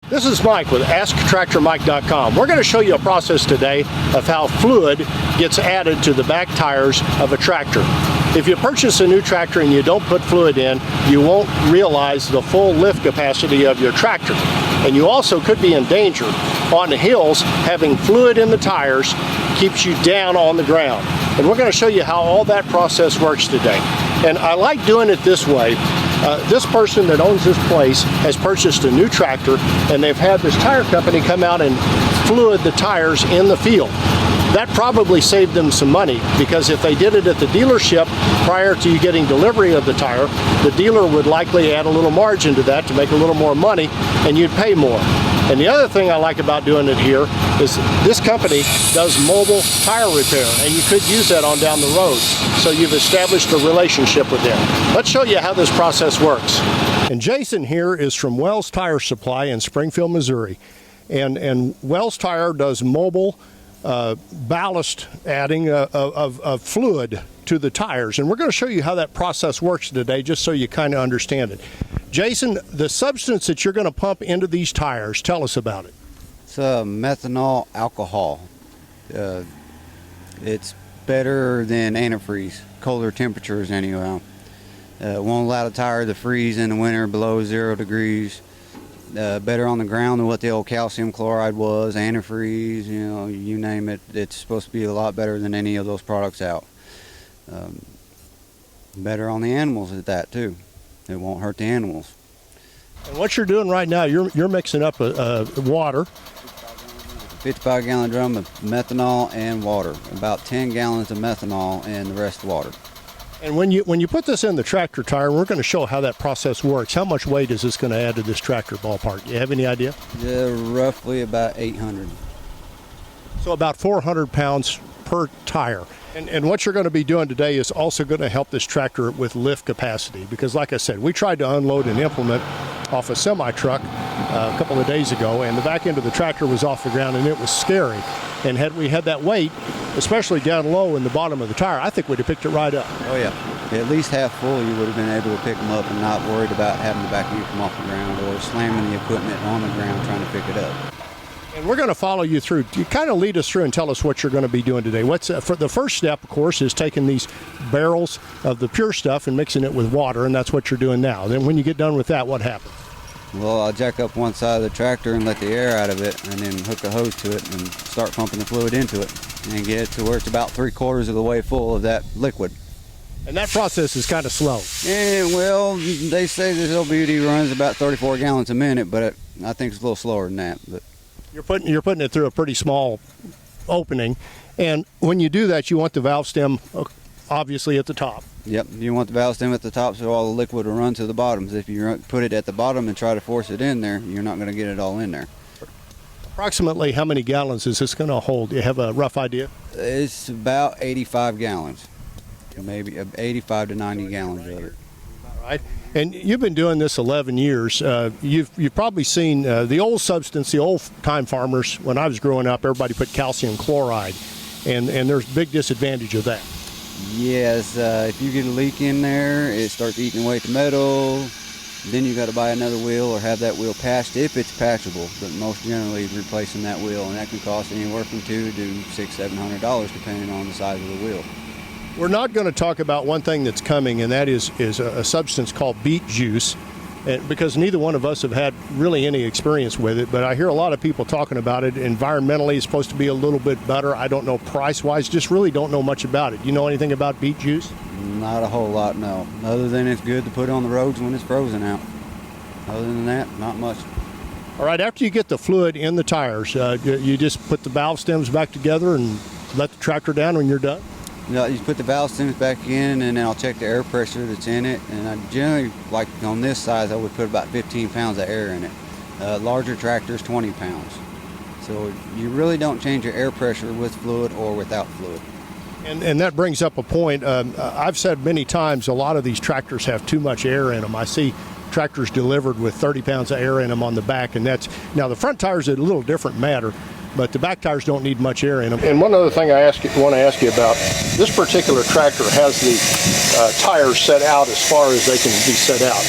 This is Mike with AskTractorMike.com. We're going to show you a process today of how fluid gets added to the back tires of a tractor. If you purchase a new tractor and you don't put fluid in, you won't realize the full lift capacity of your tractor. And you also could be in danger. On the hills, having fluid in the tires keeps you down on the ground. And we're going to show you how all that process works today. And I like doing it this way. This person that owns this place has purchased a new tractor, and they've had this tire company come out and fluid the tires in the field. That probably saved them some money, because if they did it at the dealership prior to you getting delivery of the tire, the dealer would likely add a little margin to that to make a little more money, and you'd pay more. And the other thing I like about doing it here is this company does mobile tire repair, and you could use that on down the road. So you've established a relationship with them. Let's show you how this process works. And Jason here is from Wells Tire Supply in Springfield, Missouri. And Wells Tire does mobile ballast adding of fluid to the tires. And we're going to show you how that process works today, just so you kind of understand it. Jason, the substance that you're going to pump into these tires, tell us about it. It's methanol alcohol. It's better than antifreeze, colder temperatures anyhow. Won't allow the tire to freeze in the winter below 0 degrees. Better on the ground than what the old calcium chloride was, antifreeze, you name it. It's supposed to be a lot better than any of those products out. Better on the animals at that too. It won't hurt the animals. And what you're doing right now, you're mixing up water. 55 gallon drum of methanol and water. About 10 gallons of methanol and the rest water. And when you put this in the tractor tire, we're going to show how that process works. How much weight is this going to add to this tractor ballpark? You have any idea? Yeah, roughly about 800. So about 400 pounds per tire. And what you're going to be doing today is also going to help this tractor with lift capacity, because like I said, we tried to unload an implement off a semi-truck a couple of days ago, and the back end of the tractor was off the ground, and it was scary. And had we had that weight, especially down low in the bottom of the tire, I think we'd have picked it right up. Oh yeah, at least half full you would have been able to pick them up and not worried about having the back end come off the ground or slamming the equipment on the ground trying to pick it up. And we're going to follow you through. You kind of lead us through and tell us what you're going to be doing today. For the first step, of course, is taking these barrels of the pure stuff and mixing it with water, and that's what you're doing now. Then when you get done with that, what happens? Well, I'll jack up one side of the tractor and let the air out of it, and then hook a hose to it and start pumping the fluid into it and get it to where it's about 3/4 of the way full of that liquid. And that process is kind of slow. Yeah, well, they say this old beauty runs about 34 gallons a minute, but I think it's a little slower than that. But You're putting it through a pretty small opening, and when you do that, you want the valve stem obviously at the top. Yep, you want the valve stem at the top so all the liquid will run to the bottoms. If you put it at the bottom and try to force it in there, you're not going to get it all in there. Approximately how many gallons is this going to hold? Do you have a rough idea? It's about 85 gallons, maybe 85 to 90 gallons of it. All right. And you've been doing this 11 years. You've probably seen the old substance, the old-time farmers, when I was growing up, everybody put calcium chloride, and there's big disadvantage of that. Yes, if you get a leak in there, it starts eating away at the metal. Then you got to buy another wheel or have that wheel patched if it's patchable. But most generally, replacing that wheel, and that can cost anywhere from $200 to $600-700 depending on the size of the wheel. We're not going to talk about one thing that's coming, and that is a substance called beet juice, because neither one of us have had really any experience with it, but I hear a lot of people talking about it. Environmentally, it's supposed to be a little bit better. I don't know price-wise, just really don't know much about it. You know anything about beet juice? Not a whole lot, no. Other than it's good to put on the roads when it's frozen out. Other than that, not much. All right, after you get the fluid in the tires, you just put the valve stems back together and let the tractor down when you're done? No, you put the valve stems back in, and then I'll check the air pressure that's in it. And I generally, like on this size, I would put about 15 pounds of air in it. Larger tractors, 20 pounds. So you really don't change your air pressure with fluid or without fluid. And that brings up a point. I've said many times a lot of these tractors have too much air in them. I see tractors delivered with 30 pounds of air in them on the back, and that's now the front tires are a little different matter. but the back tires don't need much air in them. And one other thing I want to ask you about, this particular tractor has the tires set out as far as they can be set out.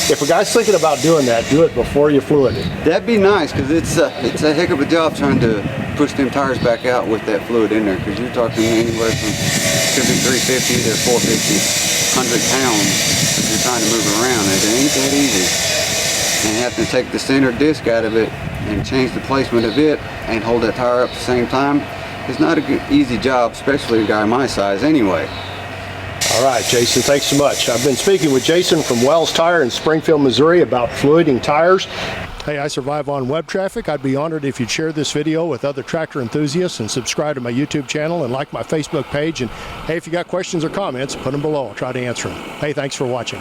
If a guy's thinking about doing that, do it before you fluid it. That'd be nice, because it's a heck of a job trying to push them tires back out with that fluid in there, because you're talking anywhere from, could be 350 to 450, 100 pounds if you're trying to move around. It ain't that easy. And you have to take the center disc out of it and change the placement of it and hold that tire up at the same time. It's not an easy job, especially a guy my size anyway. All right, Jason, thanks so much. I've been speaking with Jason from Wells Tire in Springfield, Missouri about fluiding tires. Hey, I survive on web traffic. I'd be honored if you'd share this video with other tractor enthusiasts and subscribe to my YouTube channel and like my Facebook page. And hey, if you got questions or comments, put them below. I'll try to answer them. Hey, thanks for watching.